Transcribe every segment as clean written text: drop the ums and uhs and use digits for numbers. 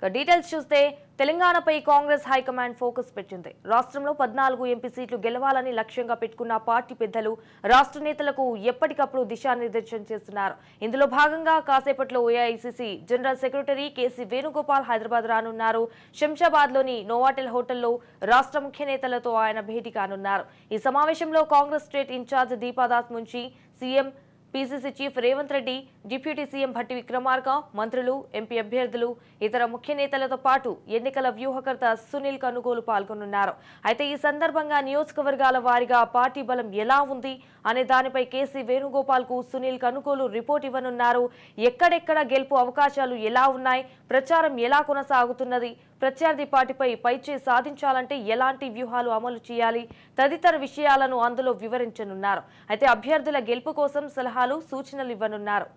Details చూస్తే తెలంగాణపై Congress high command focus పెట్టింది. రాష్ట్రంలో 14 ఎంపీ సీట్లు గెలవాలని లక్ష్యంగా పెట్టుకున్న పార్టీ పెద్దలు రాష్ట్ర నేతలకు ఎప్పటికప్పుడు దిశానిర్దేశం చేస్తున్నారు. ఇందులో భాగంగా కాసేపట్లో AICC general secretary KC Venugopal Hyderabad రానున్నారు. శంషాబాద్లోని నోవాటెల్ హోటల్లో రాష్ట్ర ముఖ్య నేతలతో ఆయన భేటీ కానున్నారు. ఈ సమావేశంలో Congress state incharge Deepa Das Munshi, CM PCC chief Revanth Reddy, deputy CM Bhatti Vikramarka, మంత్రులు, ఎంపీ అభ్యర్థులు, ఇతర ముఖ్య నేతలతో పాటు ఎన్నికల వ్యూహకర్త సునీల్ కనుగోలు పాల్గొనున్నారు. అయితే ఈ సందర్భంగా నియోజకవర్గాల వారీగా పార్టీ బలం ఎలా ఉంది అనే దానిపై కేసీ వేణుగోపాల్ కు సునీల్ కనుగోలు రిపోర్ట్ ఇవ్వనున్నారు. ఎక్కడెక్కడ గెలుపు అవకాశాలు ఎలా ఉన్నాయి, ప్రచారం ఎలా కొనసాగుతున్నది, ప్రత్యర్థి పార్టీపై పైచేయి సాధించాలంటే ఎలాంటి వ్యూహాలు అమలు చేయాలి తదితర విషయాలను అందులో వివరించనున్నారు. అయితే అభ్యర్థుల గెలుపు కోసం సలహాలు, సూచనలు ఇవ్వనున్నారు.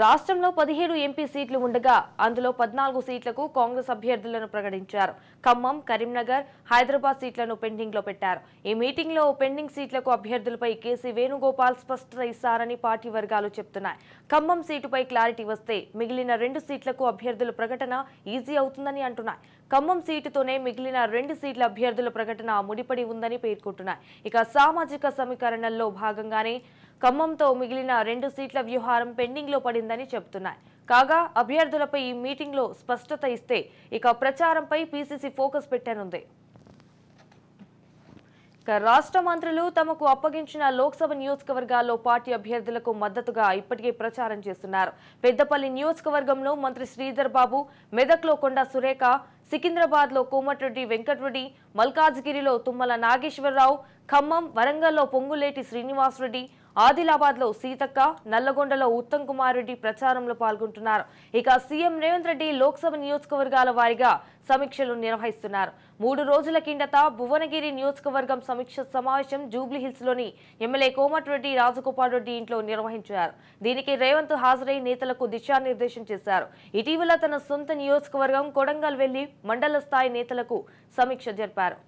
రాష్ట్రంలో 17 ఎంపీ సీట్లు ఉండగా అందులో 14 సీట్లకు కాంగ్రెస్ అభ్యర్థులను ప్రకటించారు. ఖమ్మం, కరీంనగర్, హైదరాబాద్ సీట్లను పెండింగ్ లో పెట్టారు. ఈ మీటింగ్ లో పెండింగ్ సీట్లకు అభ్యర్థులపై కేసీ వేణుగోపాల్ స్పష్టత ఇస్తారని పార్టీ వర్గాలు చెప్తున్నాయి. ఖమ్మం సీటుపై క్లారిటీ వస్తే మిగిలిన 2 సీట్లకు అభ్యర్థుల ప్రకటన ఈజీ అవుతుందని అంటున్నాయి. ఖమ్మం సీటుతోనే మిగిలిన 2 సీట్ల అభ్యర్థుల ప్రకటన ముడిపడి ఉందని పేర్కొంటున్నాయి. ఇక సామాజిక సమీకరణల్లో భాగంగానే ఖమ్మంతో మిగిలిన 2 సీట్ల వ్యవహారం పెండింగ్ లో పడిందని చెబుతున్నాయి. కాగా అభ్యర్థులపై ఈ మీటింగ్ లో స్పష్టత ఇస్తే ఇక ప్రచారంపై పీసీసీ ఫోకస్ పెట్టనుంది. రాష్ట్ర మంత్రులు తమకు అప్పగించిన లోక్సభ నియోజకవర్గాల్లో పార్టీ అభ్యర్థులకు మద్దతుగా ఇప్పటికే ప్రచారం చేస్తున్నారు. పెద్దపల్లి నియోజకవర్గంలో మంత్రి శ్రీధర్ బాబు, మెదక్లో కొండా సురేఖ, సికింద్రాబాద్ లో కోమటిరెడ్డి వెంకటరెడ్డి, మల్కాజ్గిరిలో తుమ్మల నాగేశ్వరరావు, ఖమ్మం, వరంగల్లో పొంగులేటి శ్రీనివాసరెడ్డి, ఆదిలాబాద్ లో సీతక్క, నల్లగొండలో ఉత్తమ్ కుమార్ రెడ్డి ప్రచారంలో పాల్గొంటున్నారు. ఇక సీఎం రేవంత్ రెడ్డి లోక్సభ నియోజకవర్గాల వారీగా సమీక్షలు నిర్వహిస్తున్నారు. 3 రోజుల కిందట భువనగిరి నియోజకవర్గం సమీక్ష సమావేశం జూబ్లీహిల్స్ లోని ఎమ్మెల్యే కోమటిరెడ్డి రాజగోపాల్ రెడ్డి ఇంట్లో నిర్వహించారు. దీనికి రేవంత్ హాజరై నేతలకు దిశానిర్దేశం చేశారు. ఇటీవల తన సొంత నియోజకవర్గం కొడంగల్ వెళ్లి మండల స్థాయి నేతలకు సమీక్ష జరిపారు.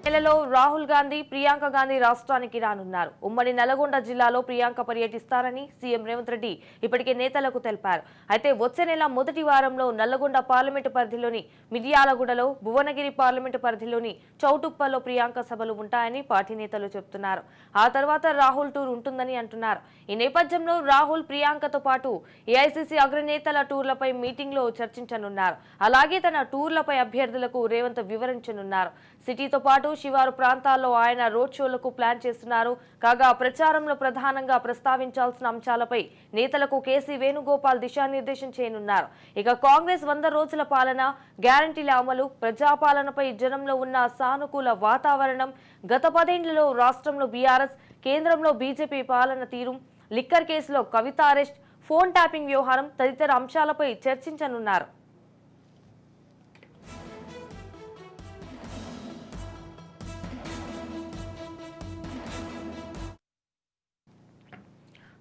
నెలలో రాహుల్ గాంధీ, ప్రియాంక గాంధీ రాష్ట్రానికి రానున్నారు. ఉమ్మడి నల్గొండ జిల్లాలో ప్రియాంక పర్యటిస్తారని సీఎం రేవంత్ రెడ్డి ఇప్పటికే నేతలకు తెలిపారు. అయితే వచ్చే నెల మొదటి వారంలో నల్లగొండ పార్లమెంటు పరిధిలోని మిర్యాలగూడలో, భువనగిరి పార్లమెంటు పరిధిలోని చౌటుప్పల్లో ప్రియాంక సభలు ఉంటాయని పార్టీ నేతలు చెబుతున్నారు. ఆ తర్వాత రాహుల్ టూర్ ఉంటుందని అంటున్నారు. ఈ నేపథ్యంలో రాహుల్, ప్రియాంకతో పాటు ఏఐసీసీ అగ్రనేతల టూర్లపై మీటింగ్ లో చర్చించనున్నారు. అలాగే తన టూర్లపై అభ్యర్థులకు రేవంత్ వివరించనున్నారు. సిటీతో పాటు శివారు ప్రాంతాల్లో ఆయన రోడ్ షోలకు ప్లాన్ చేస్తున్నారు. కాగా ప్రచారంలో ప్రధానంగా ప్రస్తావించాల్సిన అంశాలపై నేతలకు కేసీ వేణుగోపాల్ దిశానిర్దేశం చేయనున్నారు. ఇక కాంగ్రెస్ 100 రోజుల పాలన, గ్యారంటీల అమలు, ప్రజాపాలనపై జనంలో ఉన్న సానుకూల వాతావరణం, గత 10 ఏళ్లలో రాష్ట్రంలో బీఆర్ఎస్, కేంద్రంలో బీజేపీ పాలన తీరు, లిక్కర్ కేసులో కవిత అరెస్ట్, ఫోన్ ట్యాపింగ్ వ్యవహారం తదితర అంశాలపై చర్చించనున్నారు.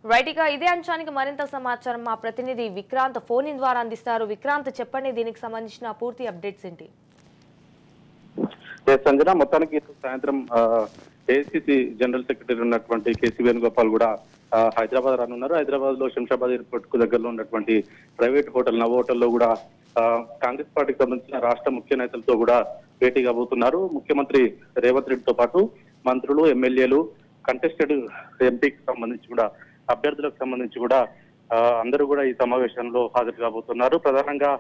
రైట్, ఇక ఇదే అంశానికి మరింత సమాచారం మా ప్రతినిధి విక్రాంత్ ఫోన్ ఇన్ ద్వారా అందిస్తారు. విక్రాంత్, చెప్పండి, దీనికి సంబంధించిన పూర్తి అప్డేట్స్ ఏంటి? సంజన, మొత్తానికి సాయంత్రం ఏఐసీసీ జనరల్ సెక్రటరీ ఉన్నటువంటి కేసీ వేణుగోపాల్ కూడా హైదరాబాద్ రానున్నారు. హైదరాబాద్ లో శంషాబాద్ ఎయిర్పోర్ట్ కు దగ్గరలో ఉన్నటువంటి ప్రైవేట్ హోటల్ నవ హోటల్లో కూడా కాంగ్రెస్ పార్టీకి సంబంధించిన రాష్ట్ర ముఖ్య నేతలతో కూడా భేటీ కాబోతున్నారు. ముఖ్యమంత్రి రేవంత్ రెడ్డితో పాటు మంత్రులు, ఎమ్మెల్యేలు, కంటెస్టెడ్ ఎంపీకి సంబంధించి కూడా, అభ్యర్థులకు సంబంధించి కూడా అందరూ కూడా ఈ సమావేశంలో హాజరు కాబోతున్నారు. ప్రధానంగా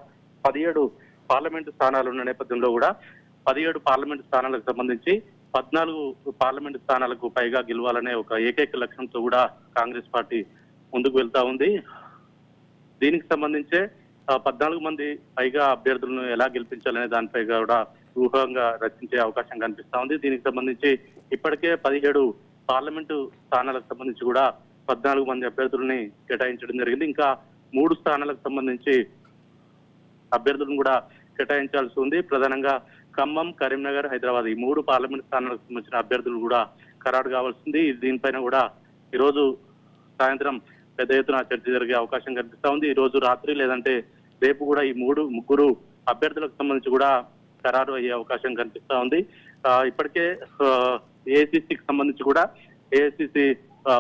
17 పార్లమెంటు స్థానాలు ఉన్న నేపథ్యంలో కూడా 17 పార్లమెంటు స్థానాలకు సంబంధించి 14 పార్లమెంటు స్థానాలకు పైగా గెలవాలనే ఒక ఏకైక లక్ష్యంతో కూడా కాంగ్రెస్ పార్టీ ముందుకు వెళ్తా ఉంది. దీనికి సంబంధించే 14 మంది పైగా అభ్యర్థులను ఎలా గెలిపించాలనే దానిపై కూడా వ్యూహంగా రచించే అవకాశం కనిపిస్తా ఉంది. దీనికి సంబంధించి ఇప్పటికే 17 పార్లమెంటు స్థానాలకు సంబంధించి కూడా 14 మంది అభ్యర్థులని కేటాయించడం జరిగింది. ఇంకా 3 స్థానాలకు సంబంధించి అభ్యర్థులను కూడా కేటాయించాల్సి ఉంది. ప్రధానంగా ఖమ్మం, కరీంనగర్, హైదరాబాద్ ఈ 3 పార్లమెంట్ స్థానాలకు సంబంధించిన అభ్యర్థులు కూడా ఖరారు కావాల్సింది. దీనిపైన కూడా ఈరోజు సాయంత్రం పెద్ద ఎత్తున చర్చ జరిగే అవకాశం కనిపిస్తా ఉంది. ఈ రోజు రాత్రి లేదంటే రేపు కూడా ఈ ముగ్గురు అభ్యర్థులకు సంబంధించి కూడా ఖరారు అయ్యే అవకాశం కనిపిస్తా ఉంది. ఇప్పటికే ఏఐసిసికి సంబంధించి కూడా ఏఐసిసి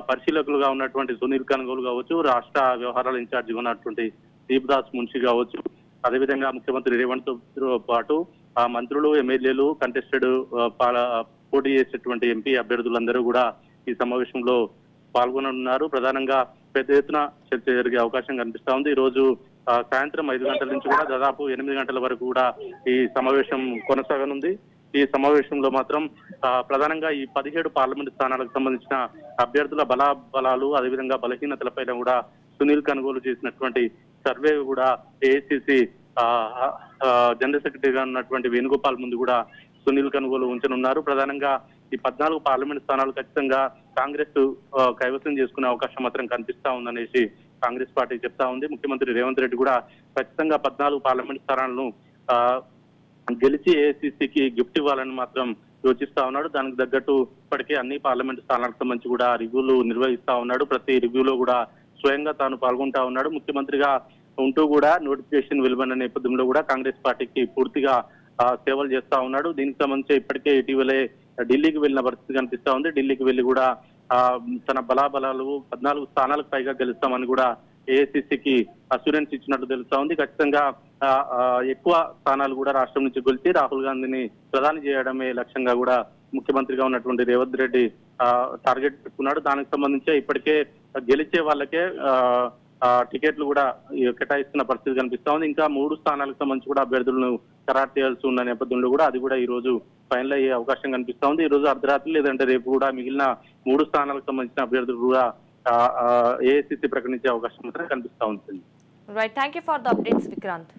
పరిశీలకులుగా ఉన్నటువంటి సునీల్ కనుగోలు కావచ్చు, రాష్ట్ర వ్యవహారాల ఇన్ఛార్జిగా ఉన్నటువంటి దీప్దాస్ మున్షి కావచ్చు, అదేవిధంగా ముఖ్యమంత్రి రేవంత్ తో పాటు మంత్రులు, ఎమ్మెల్యేలు, కంటెస్టెడ్ పోటీ చేసేటువంటి ఎంపీ అభ్యర్థులందరూ కూడా ఈ సమావేశంలో పాల్గొననున్నారు. ప్రధానంగా పెద్ద ఎత్తున చర్చ జరిగే అవకాశం కనిపిస్తా ఉంది. ఈ రోజు సాయంత్రం 5 గంటల నుంచి కూడా దాదాపు 8 గంటల వరకు కూడా ఈ సమావేశం కొనసాగనుంది. ఈ సమావేశంలో మాత్రం ప్రధానంగా ఈ 17 పార్లమెంట్ స్థానాలకు సంబంధించిన అభ్యర్థుల బలాబలాలు, అదేవిధంగా బలహీనతలపైన కూడా సునీల్ కనుగోలు చేసినటువంటి సర్వే కూడా ఏఐసిసి జనరల్ సెక్రటరీగా ఉన్నటువంటి వేణుగోపాల్ ముందు కూడా సునీల్ కనుగోలు ఉంచనున్నారు. ప్రధానంగా ఈ 14 పార్లమెంట్ స్థానాలు ఖచ్చితంగా కాంగ్రెస్ కైవసం చేసుకునే అవకాశం మాత్రం కనిపిస్తా ఉందనేసి కాంగ్రెస్ పార్టీ చెప్తా ఉంది. ముఖ్యమంత్రి రేవంత్ రెడ్డి కూడా ఖచ్చితంగా 14 పార్లమెంట్ స్థానాలను గెలిచి ఏఐసిసికి గిఫ్ట్ ఇవ్వాలని మాత్రం యోచిస్తా ఉన్నాడు. దానికి తగ్గట్టు ఇప్పటికే అన్ని పార్లమెంట్ స్థానాలకు సంబంధించి కూడా రివ్యూలు నిర్వహిస్తా ఉన్నాడు. ప్రతి రివ్యూలో కూడా స్వయంగా తాను పాల్గొంటా ఉన్నాడు. ముఖ్యమంత్రిగా ఉంటూ కూడా నోటిఫికేషన్ వెలువడిన నేపథ్యంలో కూడా కాంగ్రెస్ పార్టీకి పూర్తిగా సేవలు చేస్తా ఉన్నాడు. దీనికి సంబంధించి ఇప్పటికే ఇటీవలే ఢిల్లీకి వెళ్ళిన పరిస్థితి కనిపిస్తా ఉంది. ఢిల్లీకి వెళ్లి కూడా తన బలాబలాలు 14 స్థానాలకు పైగా గెలుస్తామని కూడా ఏఐసిసికి అష్యూరెన్స్ ఇచ్చినట్టు తెలుస్తా ఉంది. ఖచ్చితంగా ఎక్కువ స్థానాలు కూడా రాష్ట్రం నుంచి గెలిచి రాహుల్ గాంధీని ప్రధాని చేయడమే లక్ష్యంగా కూడా ముఖ్యమంత్రిగా ఉన్నటువంటి రేవంత్ రెడ్డి టార్గెట్ పెట్టుకున్నాడు. దానికి సంబంధించి ఇప్పటికే గెలిచే వాళ్ళకే టికెట్లు కూడా కేటాయిస్తున్న పరిస్థితి కనిపిస్తా ఉంది. ఇంకా 3 స్థానాలకు సంబంధించి కూడా అభ్యర్థులను ఖరారు చేయాల్సి ఉన్న నేపథ్యంలో కూడా అది కూడా ఈ రోజు ఫైనల్ అయ్యే అవకాశం కనిపిస్తా ఉంది. ఈ రోజు అర్ధరాత్రి లేదంటే రేపు కూడా మిగిలిన 3 స్థానాలకు సంబంధించిన అభ్యర్థులు కూడా ఏఐసిసి ప్రకటించే అవకాశం మాత్రం కనిపిస్తా ఉంటుంది. Right, thank you for the updates Vikrant.